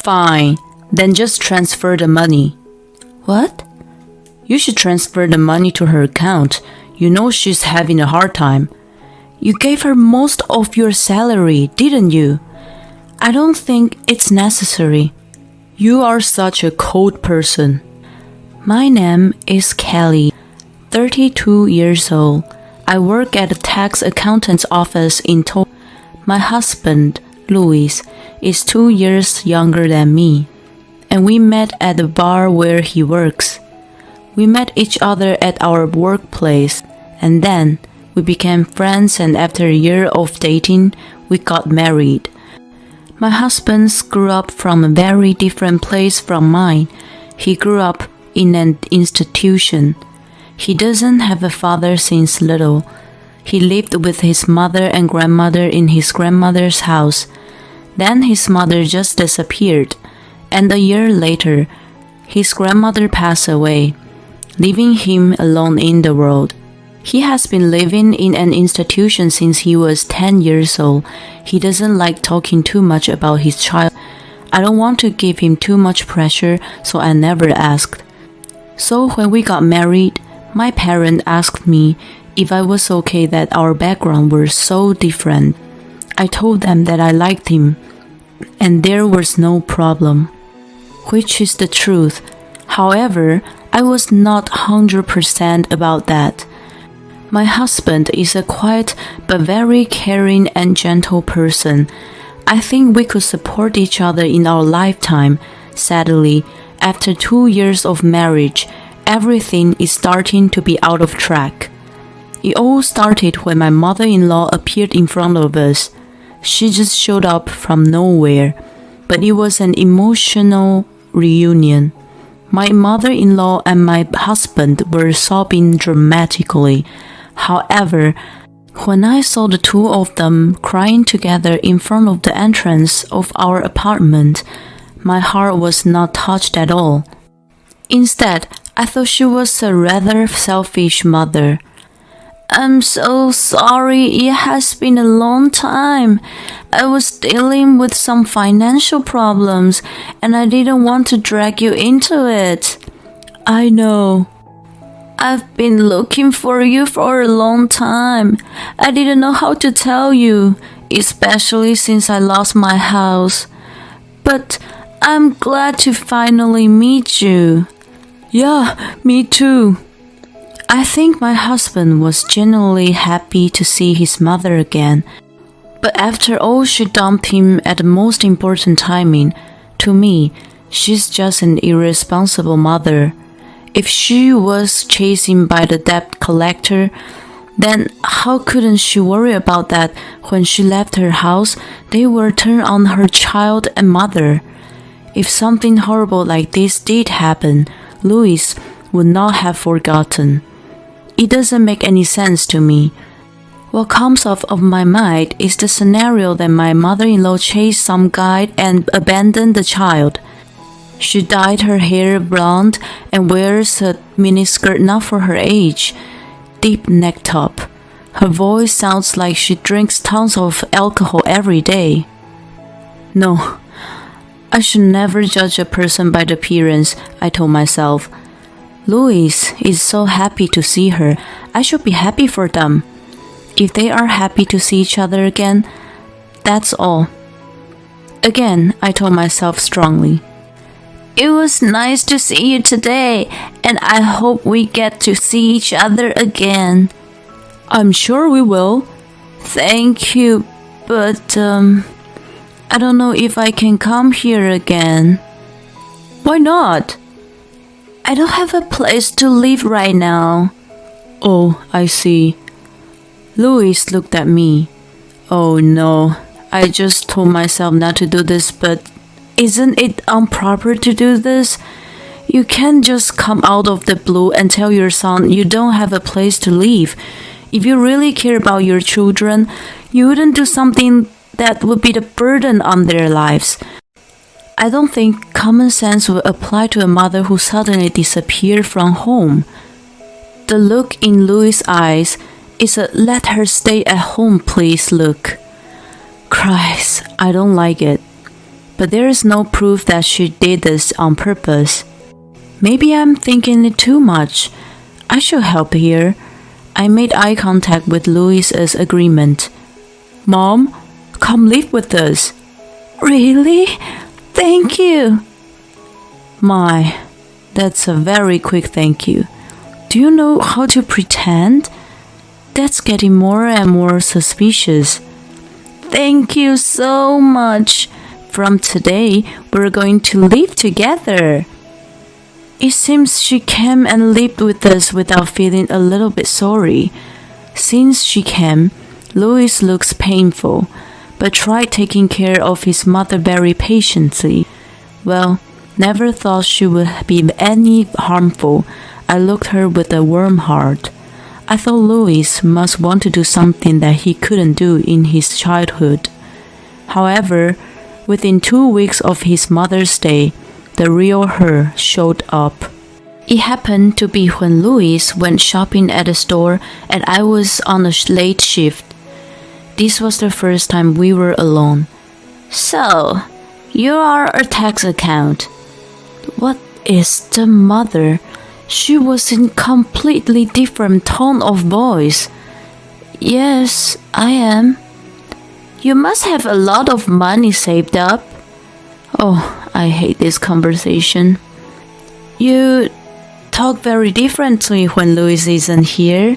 Fine, then just transfer the money. What? You should transfer the money to her account. You know she's having a hard time. You gave her most of your salary, didn't you? I don't think it's necessary. You are such a cold person. My name is Kelly, 32 years old. I work at a tax accountant's office in Tokyo. My husband, Louis, is 2 years younger than me, and we met at the bar where he works. We met each other at our workplace, and then we became friends, and after a year of dating, we got married. My husband grew up from a very different place from mine. He grew up in an institution. He doesn't have a father since little. He lived with his mother and grandmother in his grandmother's house. Then his mother just disappeared, and a year later, his grandmother passed away, leaving him alone in the world. He has been living in an institution since he was 10 years old. He doesn't like talking too much about his child. I don't want to give him too much pressure, so I never asked. So when we got married, my parents asked me if I was okay that our background were so different. I told them that I liked him, and there was no problem, which is the truth. However, I was not 100% about that. My husband is a quiet but very caring and gentle person. I think we could support each other in our lifetime. Sadly, after 2 years of marriage, everything is starting to be out of track. It all started when my mother-in-law appeared in front of us. She just showed up from nowhere, but it was an emotional reunion. My mother-in-law and my husband were sobbing dramatically. However, when I saw the two of them crying together in front of the entrance of our apartment, my heart was not touched at all. Instead, I thought she was a rather selfish mother. I'm so sorry, it has been a long time. I was dealing with some financial problems, and I didn't want to drag you into it. I know. I've been looking for you for a long time. I didn't know how to tell you, especially since I lost my house. But I'm glad to finally meet you. Yeah, me too. I think my husband was genuinely happy to see his mother again. But after all, she dumped him at the most important timing. To me, she's just an irresponsible mother. If she was chasing by the debt collector, then how couldn't she worry about that when she left her house? They were turned on her child and mother. If something horrible like this did happen, Louis would not have forgotten. It doesn't make any sense to me. What comes off of my mind is the scenario that my mother-in-law chased some guy and abandoned the child. She dyed her hair blonde and wears a miniskirt not for her age, deep neck top. Her voice sounds like she drinks tons of alcohol every day. No, I should never judge a person by the appearance, I told myself. Louis is so happy to see her. I should be happy for them. If they are happy to see each other again, that's all. Again, I told myself strongly. It was nice to see you today, and I hope we get to see each other again. I'm sure we will. Thank you, but I don't know if I can come here again. Why not? I don't have a place to live right now. Oh, I see. Louis looked at me. Oh no, I just told myself not to do this, but isn't it improper to do this? You can't just come out of the blue and tell your son you don't have a place to live. If you really care about your children, you wouldn't do something that would be the burden on their lives. I don't think common sense would apply to a mother who suddenly disappeared from home. The look in Louis' eyes is a let her stay at home please look. Christ, I don't like it. but there is no proof that she did this on purpose. Maybe I'm thinking it too much. I should help here. I made eye contact with Louis as agreement. Mom, come live with us. Really? Thank you. My, that's a very quick thank you. Do you know how to pretend? That's getting more and more suspicious. Thank you so much. From today, we're going to live together. It seems she came and lived with us without feeling a little bit sorry. Since she came, Louis looks painful, but tried taking care of his mother very patiently. Well, never thought she would be any harmful. I looked her with a warm heart. I thought Louis must want to do something that he couldn't do in his childhood. However, within 2 weeks of his Mother's Day, the real her showed up. It happened to be when Louis went shopping at a store and I was on a late shift. This was the first time we were alone. So, you are a tax account. What is the mother? She was in completely different tone of voice. Yes, I am. You must have a lot of money saved up. Oh, I hate this conversation. You talk very differently when Louis isn't here.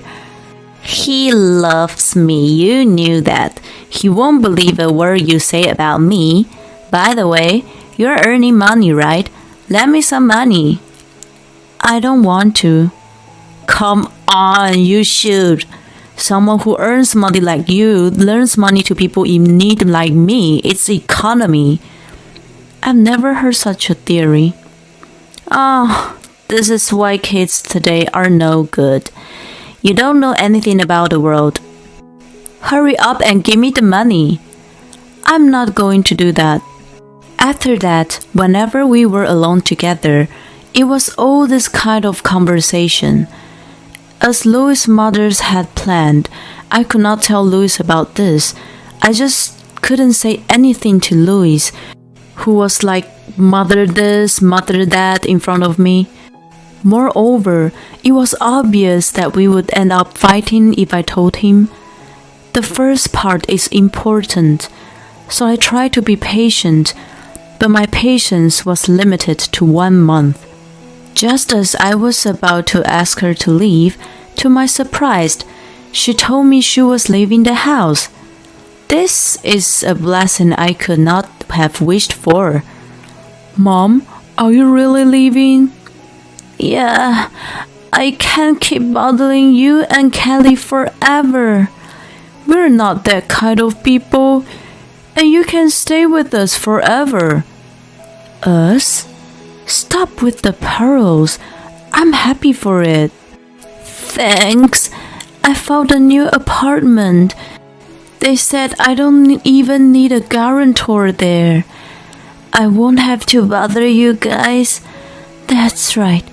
He loves me, you knew that. He won't believe a word you say about me. By the way, you're earning money, right? Lend me some money. I don't want to. Come on, you should. Someone who earns money like you lends money to people in need like me. It's economy. I've never heard such a theory. Oh, this is why kids today are no good. You don't know anything about the world. Hurry up and give me the money. I'm not going to do that. After that, whenever we were alone together, it was all this kind of conversation. As Louis' mothers had planned, I could not tell Louis about this. I just couldn't say anything to Louis, who was like mother this, mother that in front of me. Moreover, it was obvious that we would end up fighting if I told him. The first part is important, so I tried to be patient, but my patience was limited to 1 month. Just as I was about to ask her to leave, to my surprise, she told me she was leaving the house. This is a blessing I could not have wished for. Mom, are you really leaving? Yeah, I can't keep bothering you and Kelly forever. We're not that kind of people, and you can stay with us forever. Us? Stop with the pearls. I'm happy for it. Thanks. I found a new apartment. They said I don't even need a guarantor there. I won't have to bother you guys. That's right.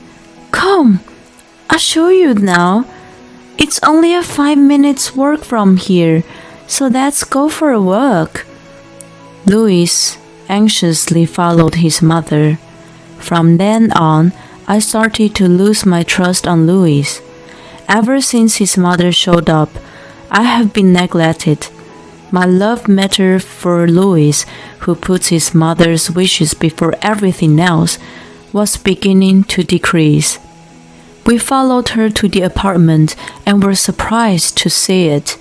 Come. I'll show you now. It's only a 5 minutes walk from here, so let's go for a walk. Louis anxiously followed his mother. From then on, I started to lose my trust on Louis. Ever since his mother showed up, I have been neglected. My love matter for Louis, who puts his mother's wishes before everything else, was beginning to decrease. We followed her to the apartment and were surprised to see it.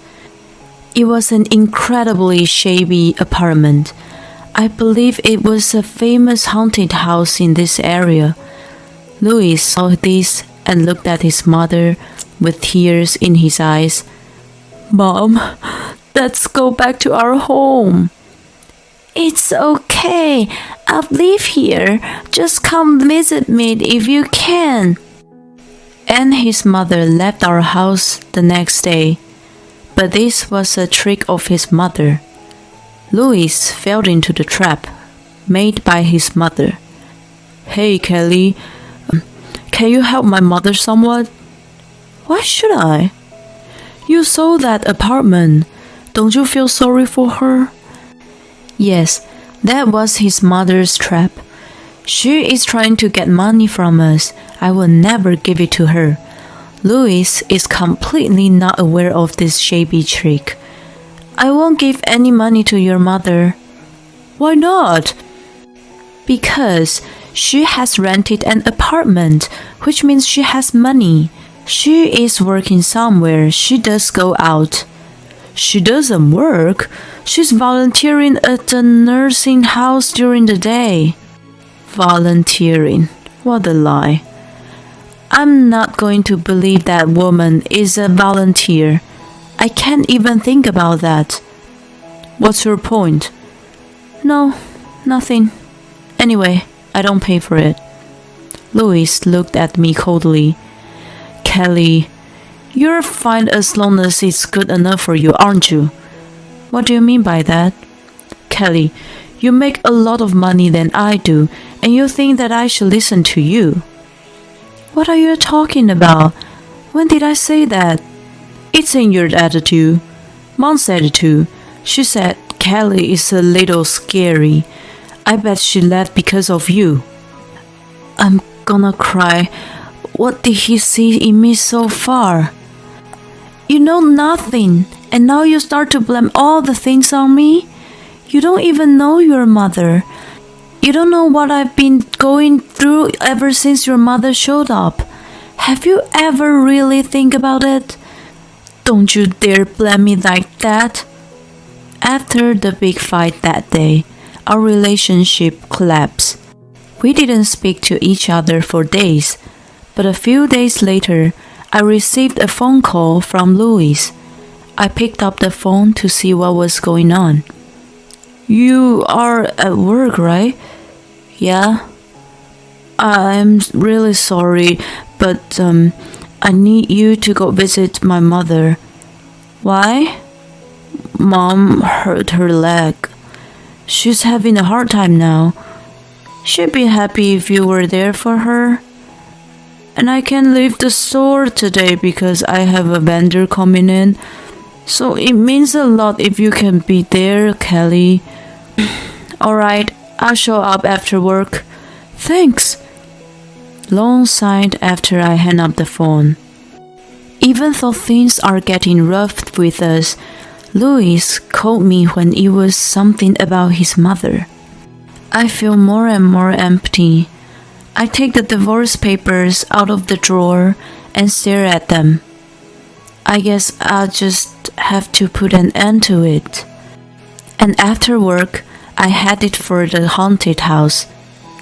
It was an incredibly shabby apartment. I believe it was a famous haunted house in this area. Louis saw this and looked at his mother with tears in his eyes. Mom, let's go back to our home. It's okay. I'll live here. Just come visit me if you can. And his mother left our house the next day. But this was a trick of his mother. Louis fell into the trap made by his mother. Hey, Kelly, can you help my mother somewhat? Why should I? You sold that apartment. Don't you feel sorry for her? Yes, That was his mother's trap. She is trying to get money from us. I will never give it to her. Louis is completely not aware of this shabby trick. I won't give any money to your mother. Why not? Because she has rented an apartment, which means she has money. She is working somewhere. She does go out. She doesn't work. She's volunteering at the nursing house during the day. Volunteering. What a lie. I'm not going to believe that woman is a volunteer. I can't even think about that. What's your point? No, nothing. Anyway, I don't pay for it. Louis looked at me coldly. Kelly, you're fine as long as it's good enough for you, aren't you? What do you mean by that? Kelly, you make a lot of money than I do, and you think that I should listen to you. What are you talking about? When did I say that? It's in your attitude. Mom's attitude. She said Kelly is a little scary. I bet she left because of you. I'm gonna cry. What did he see in me so far? You know nothing, and now you start to blame all the things on me? You don't even know your mother. You don't know what I've been going through ever since your mother showed up. Have you ever really think about it? Don't you dare blame me like that. After the big fight that day, our relationship collapsed. We didn't speak to each other for days, but a few days later, I received a phone call from Louis. I picked up the phone to see what was going on. You are at work, right? Yeah. I'm really sorry, but I need you to go visit my mother. Why? Mom hurt her leg. She's having a hard time now. She'd be happy if you were there for her. And I can't leave the store today because I have a vendor coming in. So it means a lot if you can be there, Kelly. Alright, I'll show up after work. Thanks. Long sighed after I hang up the phone. Even though things are getting rough with us, Louis called me when it was something about his mother. I feel more and more empty. I take the divorce papers out of the drawer and stare at them. I guess I'll just have to put an end to it. And after work, I headed for the haunted house.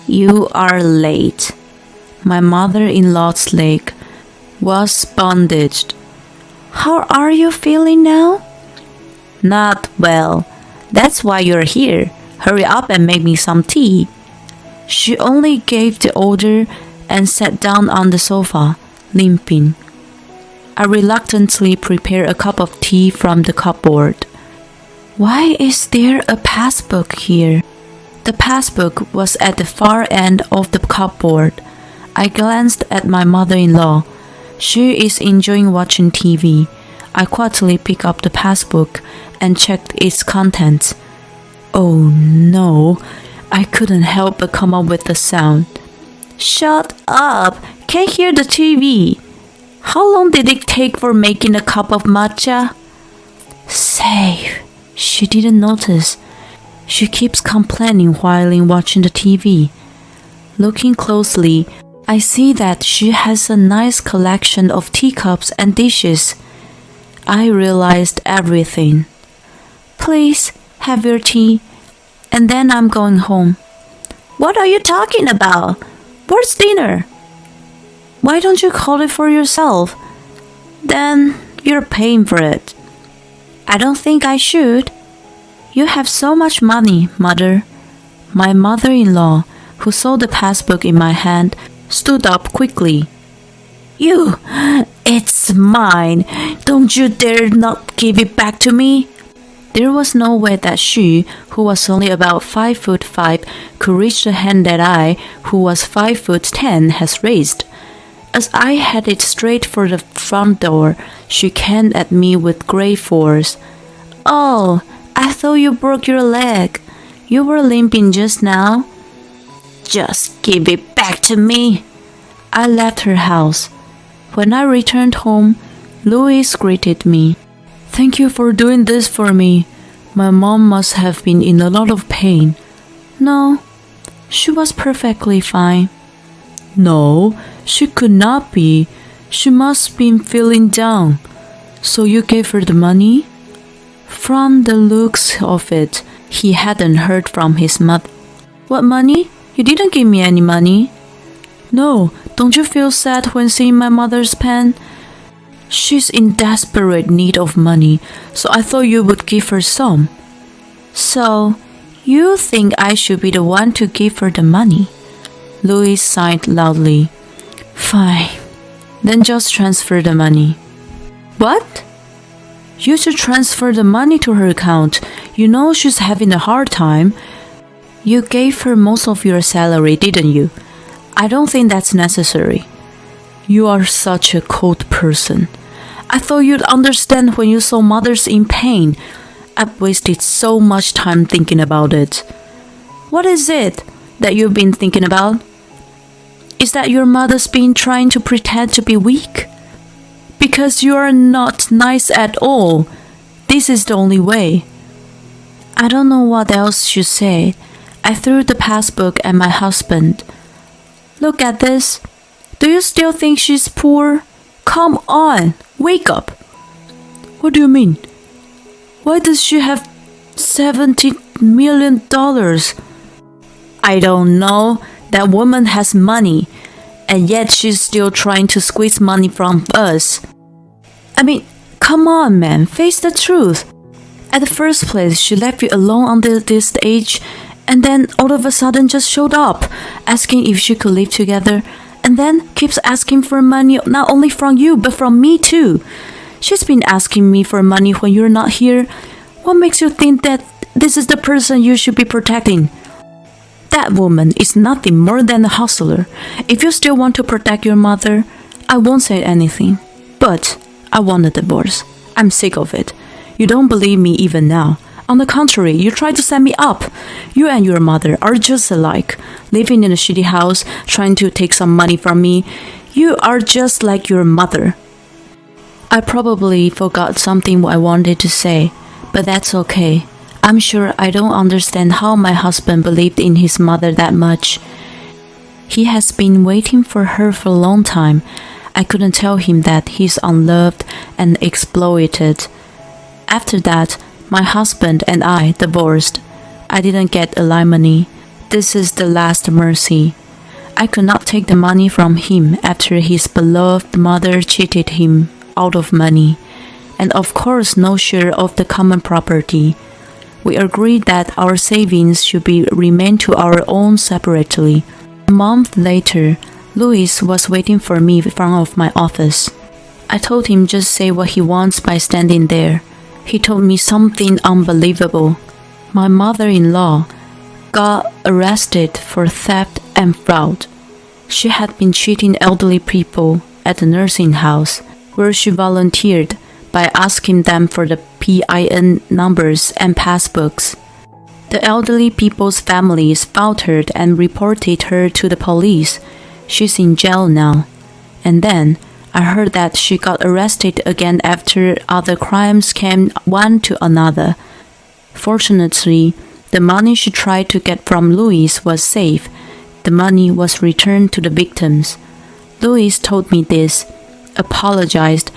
You are late. My mother-in-law's leg was bandaged. How are you feeling now? Not well. That's why you're here. Hurry up and make me some tea. She only gave the order and sat down on the sofa, limping. I reluctantly prepared a cup of tea from the cupboard. Why is there a passbook here? The passbook was at the far end of the cupboard. I glanced at my mother-in-law. She is enjoying watching TV. I quietly picked up the passbook and checked its contents. Oh no, I couldn't help but come up with a sound. Shut up! Can't hear the TV. How long did it take for making a cup of matcha? Safe. She didn't notice. She keeps complaining while watching the TV. Looking closely, I see that she has a nice collection of teacups and dishes. I realized everything. Please, have your tea, and then I'm going home. What are you talking about? Where's dinner? Why don't you call it for yourself? Then you're paying for it. I don't think I should. You have so much money, Mother. My mother-in-law, who saw the passbook in my hand, stood up quickly. You, it's mine. Don't you dare not give it back to me. There was no way that she, who was only about 5'5", could reach the hand that I, who was 5'10", has raised. As I headed straight for the front door, she came at me with great force. Oh, I thought you broke your leg. You were limping just now. Just give it back to me. I left her house. When I returned home, Louis greeted me. Thank you for doing this for me. My mom must have been in a lot of pain. No, she was perfectly fine. No, she could not be. She must have been feeling down. So you gave her the money? From the looks of it, he hadn't heard from his mother. What money? You didn't give me any money. No, don't you feel sad when seeing my mother's pain? She's in desperate need of money, so I thought you would give her some. So, you think I should be the one to give her the money? Louis sighed loudly. Fine. Then just transfer the money. What? You should transfer the money to her account. You know she's having a hard time. You gave her most of your salary, didn't you? I don't think that's necessary. You are such a cold person. I thought you'd understand when you saw mothers in pain. I've wasted so much time thinking about it. What is it that you've been thinking about? Is that your mother's been trying to pretend to be weak? Because you are not nice at all. This is the only way. I don't know what else to say. I threw the passbook at my husband. Look at this. Do you still think she's poor? Come on, wake up. What do you mean? Why does she have $70 million? I don't know. That woman has money, and yet she's still trying to squeeze money from us. I mean, come on, man, face the truth. At the first place, she left you alone until this age, and then all of a sudden just showed up, asking if she could live together, and then keeps asking for money not only from you, but from me too. She's been asking me for money when you're not here. What makes you think that this is the person you should be protecting? That woman is nothing more than a hustler. If you still want to protect your mother, I won't say anything. But I want a divorce. I'm sick of it. You don't believe me even now. On the contrary, you try to set me up. You and your mother are just alike. Living in a shitty house, trying to take some money from me. You are just like your mother. I probably forgot something I wanted to say, but that's okay. I'm sure I don't understand how my husband believed in his mother that much. He has been waiting for her for a long time. I couldn't tell him that he's unloved and exploited. After that, my husband and I divorced. I didn't get alimony. This is the last mercy. I could not take the money from him after his beloved mother cheated him out of money, and of course no share of the common property. We agreed that our savings should be remain to our own separately. A month later, Louis was waiting for me in front of my office. I told him just say what he wants by standing there. He told me something unbelievable. My mother-in-law got arrested for theft and fraud. She had been cheating elderly people at the nursing house, where she volunteered by asking them for the PIN numbers and passbooks. The elderly people's families faltered and reported her to the police. She's in jail now. And then I heard that she got arrested again after other crimes came one to another. Fortunately, the money she tried to get from Louis was safe. The money was returned to the victims. Louis told me this, apologized,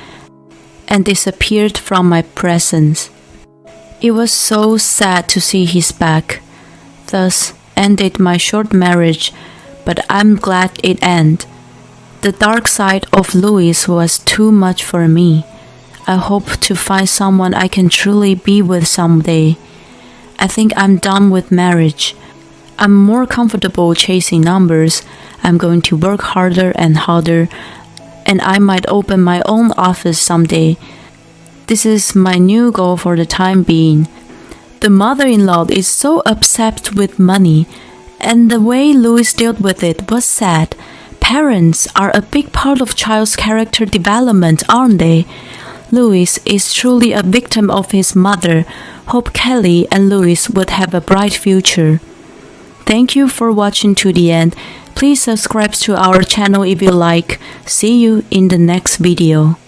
and disappeared from my presence. It was so sad to see his back. Thus ended my short marriage, but I'm glad it ended. The dark side of Louis was too much for me. I hope to find someone I can truly be with someday. I think I'm done with marriage. I'm more comfortable chasing numbers. I'm going to work harder and harder, and I might open my own office someday. This is my new goal for the time being. The mother-in-law is so obsessed with money, and the way Louis dealt with it was sad. Parents are a big part of child's character development, aren't they? Louis is truly a victim of his mother, Hope Kelly and Louis would have a bright future. Thank you for watching to the end. Please subscribe to our channel if you like. See you in the next video.